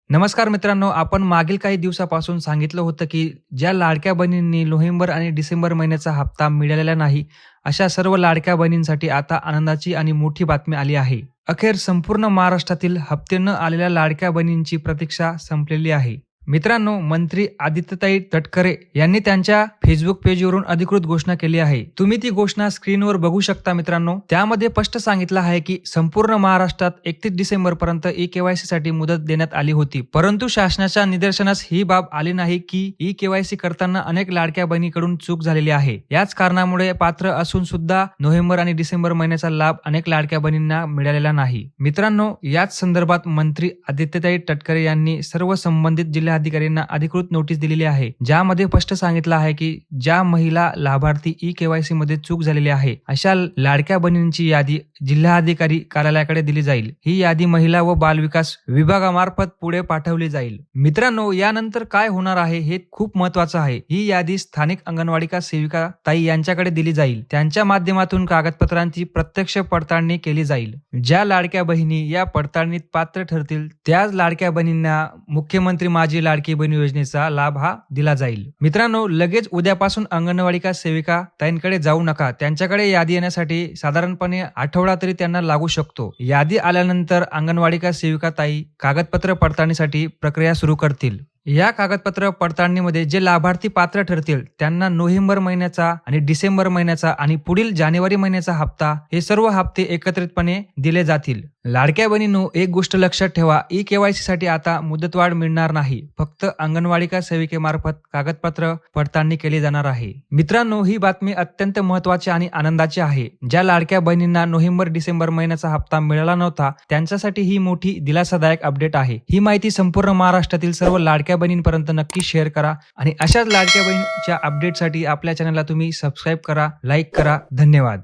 नमस्कार मित्रांनो, आपण मागील काही दिवसापासून सांगितलं होतं, की ज्या लाडक्या बहिणींनी नोव्हेंबर आणि डिसेंबर महिन्याचा हप्ता मिळालेला नाही, अशा सर्व लाडक्या बहिणींसाठी आता आनंदाची आणि मोठी बातमी आली आहे. अखेर संपूर्ण महाराष्ट्रातील हप्ते न आलेल्या लाडक्या बहिणींची प्रतीक्षा संपलेली आहे. मित्रांनो, मंत्री आदित्यताई तटकरे यांनी त्यांच्या फेसबुक पेजवरून अधिकृत घोषणा केली आहे. तुम्ही ती घोषणा स्क्रीनवर बघू शकता मित्रांनो. त्यामध्ये स्पष्ट सांगितलं आहे, की संपूर्ण महाराष्ट्रात 31 डिसेंबर पर्यंत ई-केवायसी साठी मुदत देण्यात आली होती. परंतु शासनाच्या निदर्शनास ही बाब आली नाही, की ई-केवायसी करताना अनेक लाडक्या बहिणीकडून चूक झालेली आहे. याच कारणामुळे पात्र असून सुद्धा नोव्हेंबर आणि डिसेंबर महिन्याचा लाभ अनेक लाडक्या बहिणींना मिळालेला नाही. मित्रांनो, याच संदर्भात मंत्री आदित्यताई तटकरे यांनी सर्व संबंधित जिल्हाधिकाऱ्यांना अधिकृत नोटीस दिलेली आहे, ज्यामध्ये स्पष्ट सांगितलं आहे, की ज्या महिला लाभार्थी ई-केवायसी मध्ये चूक झालेली आहे, अशा लाडक्या बहिणींची यादी जिल्हाधिकारी कार्यालयाकडे दिली जाईल. ही यादी महिला व बालविकास विभागामार्फत पुढे पाठवली जाईल. मित्रांनो, यानंतर काय होणार आहे हे खूप महत्वाचं आहे. ही यादी स्थानिक अंगणवाडी सेविका ताई यांच्याकडे दिली जाईल. त्यांच्या माध्यमातून कागदपत्रांची प्रत्यक्ष पडताळणी केली जाईल. ज्या लाडक्या बहिणी या पडताळणीत पात्र ठरतील, त्याच लाडक्या बहिणींना मुख्यमंत्री माझी लाडकी बहीण योजनेचा लाभ हा दिला जाईल. मित्रांनो, लगेच उद्यापासून अंगणवाडी सेविका ताईंकडे जाऊ नका. त्यांच्याकडे यादी येण्यासाठी साधारणपणे आठवडा तरी त्यांना लागू शकतो. यादी आल्यानंतर अंगणवाडी सेविका ताई कागदपत्र पडताळणीसाठी प्रक्रिया सुरू करतील. या कागदपत्र पडताळणीमध्ये जे लाभार्थी पात्र ठरतील त्यांना नोव्हेंबर महिन्याचा आणि डिसेंबर महिन्याचा आणि पुढील जानेवारी महिन्याचा हप्ता हे सर्व हप्ते एकत्रितपणे दिले जातील. लाडक्या बहिणींनो, एक गोष्ट लक्षात ठेवा, ई-केवायसी साठी आता मुदतवाढ मिळणार नाही. फक्त अंगणवाडी सेविकेमार्फत कागदपत्र पडताळणी केली जाणार आहे. मित्रांनो, ही बातमी अत्यंत महत्वाची आणि आनंदाची आहे. ज्या लाडक्या बहिणींना नोव्हेंबर डिसेंबर महिन्याचा हप्ता मिळाला नव्हता त्यांच्यासाठी ही मोठी दिलासादायक अपडेट आहे. ही माहिती संपूर्ण महाराष्ट्रातील सर्व लाडक्या बहिणींपर्यंत नक्की शेअर करा आणि अशाच लाडक्या बहिणीच्या अपडेटसाठी आपल्या चॅनलला तुम्ही सबस्क्राईब करा, लाईक करा. धन्यवाद.